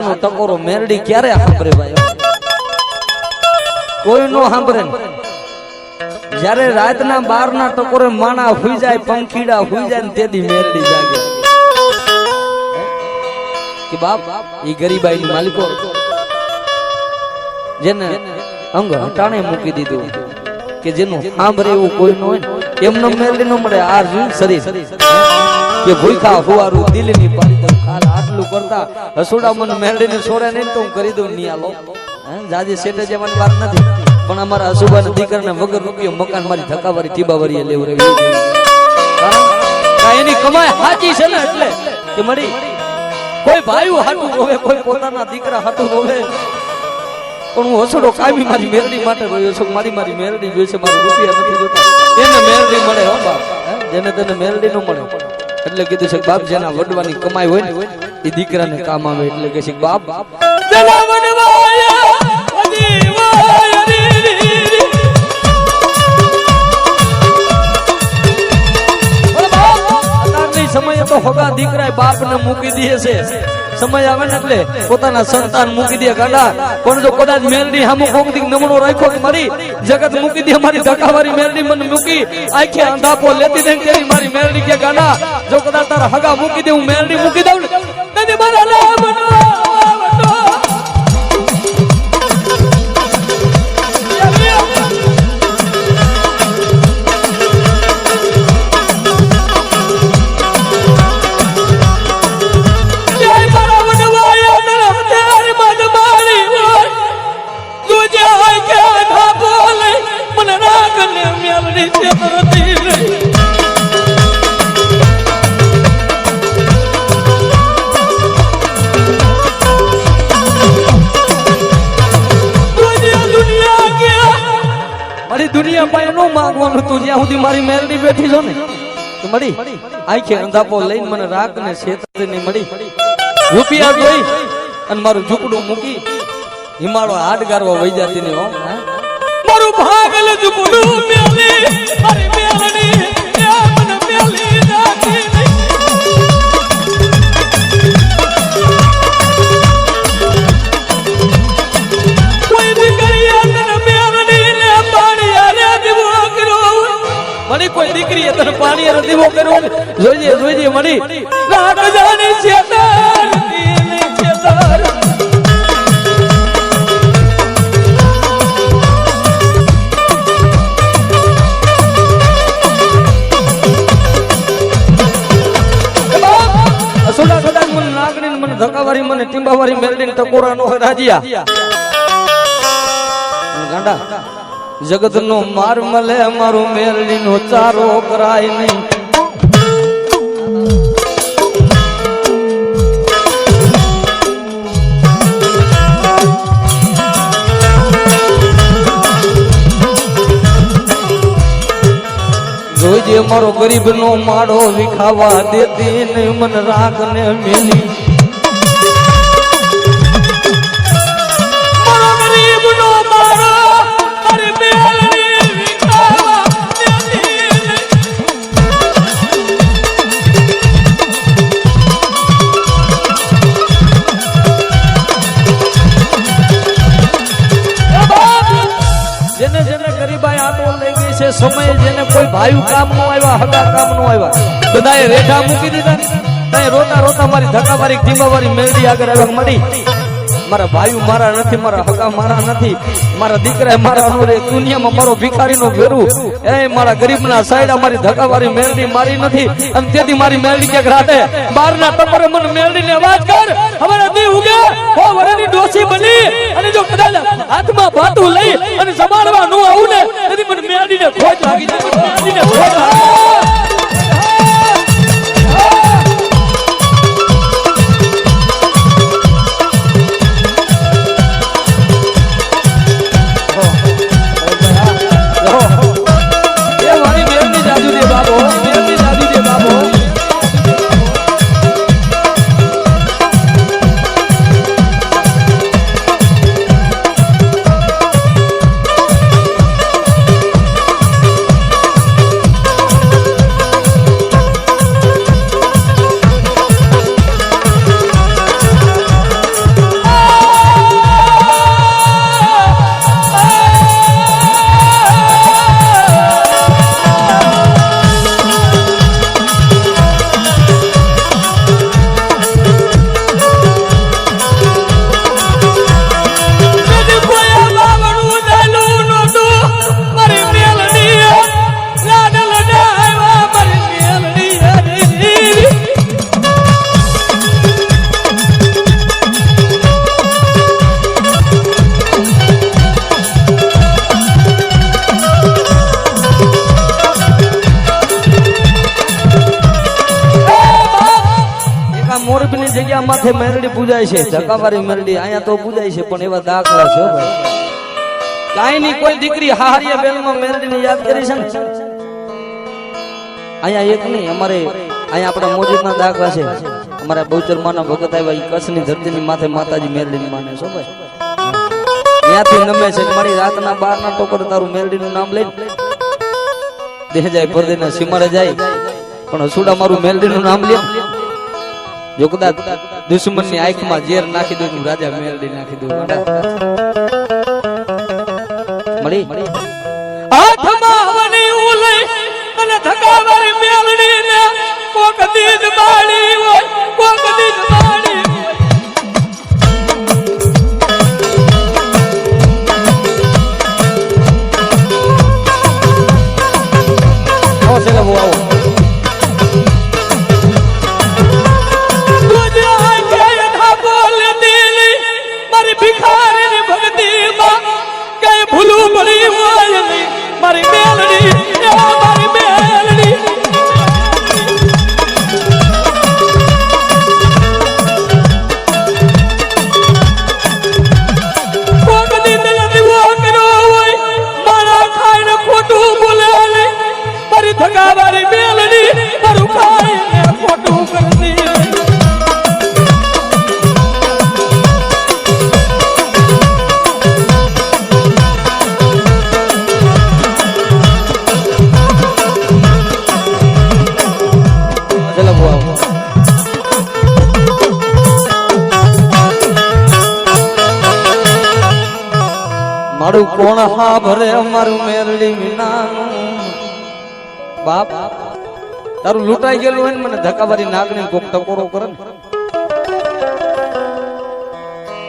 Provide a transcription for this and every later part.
ટકોરો મેરડી ક્યારે સાંભળે ભાઈ? કોઈ નો સાંભળે. જયારે રાતના 12 ના ટકોરે માણા હુઈ જાય, પંખીડા હુઈ જાય ને તેથી મેરડી જાગે કે બાપ ઈ ગરીબાઈ ની માલિકો જેને અંગ હટાણે મૂકી દીધું કે જેનું સાંભળે એવું કોઈ ન હોય એમનો મેરડી ન મળે. આ શરીર કે ભૂખા હુવારું દિલની પાડી દઉં ખાલ આટલું કરતા હસોડા મને મેરડીને છોડે નહીં તો હું કરી દઉં નિયાલો. જાજે સેટે જવાની વાત નથી, પણ અમારા હસુબાના દીકરાને વગર રૂપિયો મકાન મારી ધક્કાવારી ટીબાવારી લેવડાવી. એની કમાઈ સાચી છે ને એટલે કે મળી કોઈ ભાઈ હાટું રોવે, કોઈ પોતાના દીકરા હાટું રોવે, પણ હું હસડો કાયમી મારી મેરડી માટે રોયો છું. મારી મેરડી જોઈશે, મારા રૂપિયા નથી જોતા. એને મેરડી મળે હો બાપ, જેને તેને મેરડી ન મળે. એટલે કીધું છે બાપ જેના વડવાની કમાઈ હોય ને એ દીકરાને કામ આવે. એટલે કે છે બાપ સમય તો હોગા દીકરા બાપ ને મૂકી દે છે. સમય આવે ને એટલે પોતાના સંતાન મૂકી દે ગાંડા. પણ જો કદાચ મેરડી હામુ કોક દી નમણો રાખ્યો કે મારી જગત મૂકી દે, મારી ધક્કાવારી મેરડી મને મૂકી આખે અંધાપો લેતી દે તેરી મારી મેરડી કે ગાંડા જો કદાચ તારા હગા મૂકી દે હું મેરડી મૂકી દઉં ને તે મારા ના બનો. દુનિયા પાસે નો માંગવાનું તું જ્યાં સુધી મારી મેરડી બેઠી છો ને મળી આખે અંધાપો લઈને મને રાખ ને છેતરી ની મળી રૂપિયા જોઈ અને મારું ઝૂકડું મૂકી હિમાળો હાડ ગારવા વહી જતી ને મારું ભાગલ ઝૂકડું મેલી મારી મેલડી મને મેલી નાખી કોઈ દીકરીએ તને પાણી દીવો કર્યો જોઈએ મળી રાત જાની છેતર છેતર સોડા સોડા મને નાગણી મને ધક્કાવારી મને ટીંબાવારી મેરડીને ટકોરા નો રાજીયા ગાંડા જગત નો માર મળે મારું મેરડી નો ચારો કરાય નહીં. જોઈજે મારો ગરીબ નો માળો વિખાવા દેતી નહીં મને રાખ ને મેલી. સમય જેને કોઈ ભાઈ કામ નો આવ્યા હગા કામ નો આવ્યા બધાએ રેઠા મૂકી દીધા ને રોતા રોતા મારી ધક્કાવારી ટીંબાવારી મેરડી આગળ આવ્યા મળી. મારા ભાઈ મારા નથી, મારા હગા મારા નથી, મારા દીકરા મારા નો રે દુનિયામાં મારો ભિખારી નો ભેરું એ મારા ગરીબ ના સાયડા મારી ધક્કાવારી મેરડી મારી નથી. અને તેથી મારી મેરડી ક્યાંક રાતે 12 ના ટપરે મને મેરડી ને અવાજ કર હવે દી ઉગે હો વરેની ડોસી બની અને જો કદાચ હાથમાં ભાતું લઈ અને સંભાળવા નો આવું ને તેથી મને મેરડી ને ખોજ લાગી જાય. મેરડી ને ખોજ માથે મેરડી પૂજાય છે, ધક્કાવાળી મેરડી અહીંયા તો પૂજાય છે, પણ એવા દાખલા છે ભાઈ. કાંઈ નહીં, કોઈ દીકરી હારિયા બેલમાં મેરડીને યાદ કરી છે ને અહીંયા એક નહીં, અમારે અહીંયા આપણા મોજૂદના દાખલા છે. અમારા બહુચરમાના ભગત આવ્યા, એ કચ્છની ધરતીની માથે માતાજી મેરડીને માને છો ભાઈ. ત્યાંથી નમે છે મારી રાતના 12ના ટોકર તારું મેરડીનું નામ લઈને દેહ જાય પરદેના સીમાડે જાય, પણ હસુડા મારું મેરડીનું નામ લે. જો કદાચ દુશ્મનની આંખમાં ઝેર નાખી દઉં, રાજા મેરડી નાખી દઉં. મળી હાથમાં વણી ઉલઈ અને ધકાવાળી મેલડીને કોક દીદ બાળી હોય, કોક દીદ બાળી હોય. બહુ આવો ભિખારી ભક્તિમાં કઈ ભૂલું પડી હોય નહીં, મારી મેલડી મારી મેલડી કોક દીન દીવો કર્યો હોય, મારા ખાઈને ખોટું બોલે નહીં, મારી ધકાવાળી મેલડી મારું ખાઈને ખોટું કરતી. મારું કોણ હા ભરે અમારું મેરડી વિનાનું. બાપ તારું લૂંટાઈ ગયેલું હોય ને મને ધક્કાવાળી નાગને કોક ટકોરો કરે ને,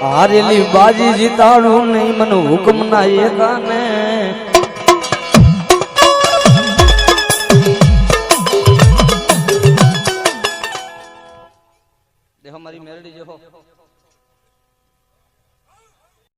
હારેલી બાજી જીતાડું નહીં મને હુકમ ના એકાને. દેખો મારી મેરડી જો